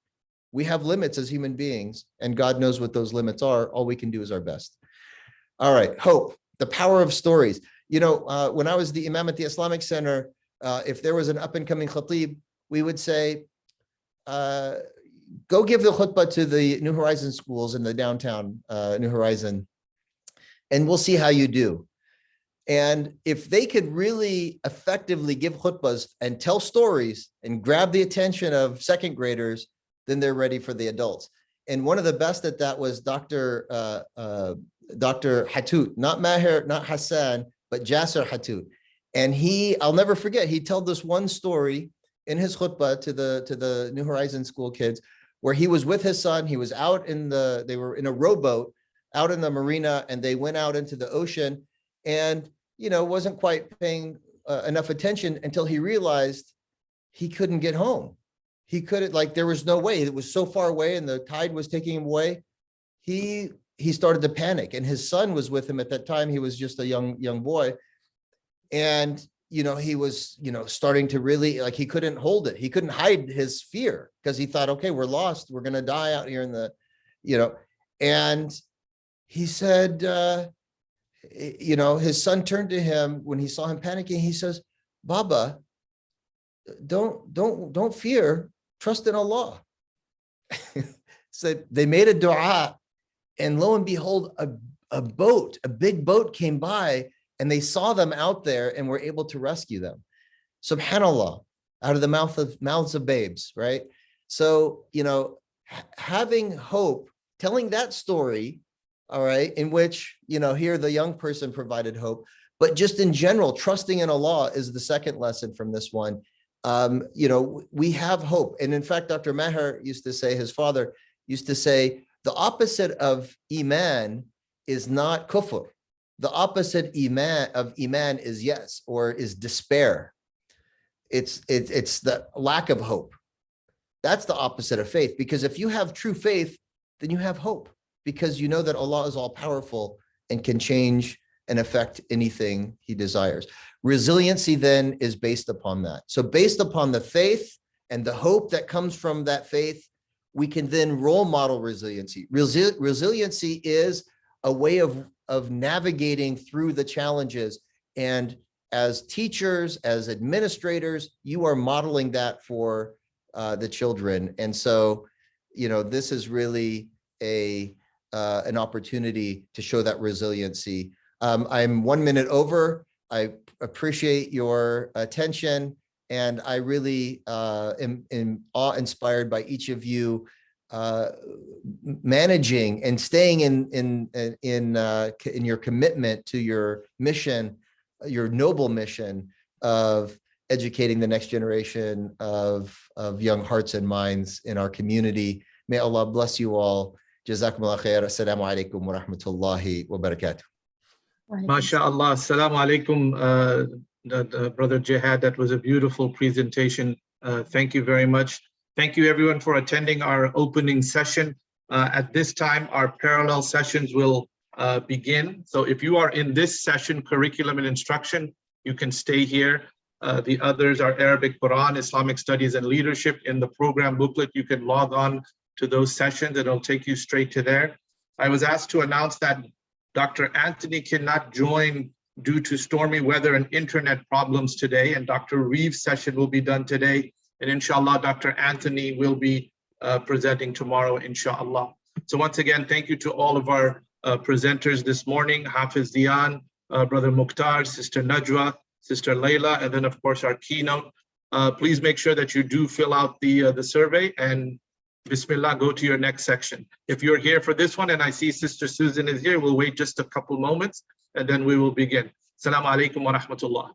[SPEAKER 5] We have limits as human beings, and God knows what those limits are. All we can do is our best. All right, hope, the power of stories. You know, when I was the Imam at the Islamic Center, if there was an up-and-coming khatib, we would say, go give the khutbah to the New Horizon schools in the downtown New Horizon, and we'll see how you do. And if they could really effectively give khutbahs and tell stories and grab the attention of second graders, then they're ready for the adults. And one of the best at that was Dr. Hatut, not Maher, not Hassan, but Jasser Hatut. And I'll never forget, he told this one story in his khutbah to the New Horizon school kids, where he was with his son. He was out they were in a rowboat out in the marina, and they went out into the ocean, and, you know, wasn't quite paying enough attention until he realized he couldn't get home. He couldn't, like, there was no way. It was so far away and the tide was taking him away. He started to panic, and his son was with him at that time. He was just a young boy. And, you know, he was, you know, starting to really, like, he couldn't hold it. He couldn't hide his fear because he thought, okay, we're lost. We're going to die out here in the, you know, and he said, you know, his son turned to him when he saw him panicking. He says, Baba, don't fear, trust in Allah. So they made a dua, and lo and behold, a big boat came by, and they saw them out there and were able to rescue them. Subhanallah, out of the mouths of babes, right? So, you know, having hope, telling that story, all right, in which, you know, here the young person provided hope, but just in general, trusting in Allah is the second lesson from this one. You know, we have hope. And in fact, Dr. Maher used to say, his father used to say, the opposite of Iman is not kufr. The opposite of Iman is yes, or is despair. It's the lack of hope. That's the opposite of faith, because if you have true faith, then you have hope, because you know that Allah is all powerful and can change and affect anything he desires. Resiliency then is based upon that. So based upon the faith and the hope that comes from that faith, we can then role model resiliency. Resiliency is a way of navigating through the challenges. And as teachers, as administrators, you are modeling that for the children. And so, you know, this is really an opportunity to show that resiliency. I'm 1 minute over. I appreciate your attention, and I really am awe-inspired by each of you managing and staying in your commitment to your mission, your noble mission of educating the next generation of young hearts and minds in our community. May Allah bless you all. Jazakumullah khair. Assalamu alaikum wa rahmatullahi wa barakatuh.
[SPEAKER 6] MashaAllah. Assalamu alaikum, Brother Jihad. That was a beautiful presentation. Thank you very much. Thank you everyone for attending our opening session. At this time, our parallel sessions will begin. So if you are in this session, curriculum and instruction, you can stay here. The others are Arabic, Quran, Islamic studies and leadership. In the program booklet, you can log on to those sessions. It'll take you straight to there. I was asked to announce that Dr. Anthony cannot join due to stormy weather and internet problems today, and Dr. Reeves' session will be done today. And inshallah, Dr. Anthony will be presenting tomorrow, inshallah. So once again, thank you to all of our presenters this morning, Hafiz Dian, Brother Mukhtar, Sister Najwa, Sister Layla, and then of course our keynote. Please make sure that you do fill out the survey, and Bismillah, go to your next section. If you're here for this one, and I see Sister Susan is here, we'll wait just a couple moments and then we will begin. Assalamu alaikum wa rahmatullah.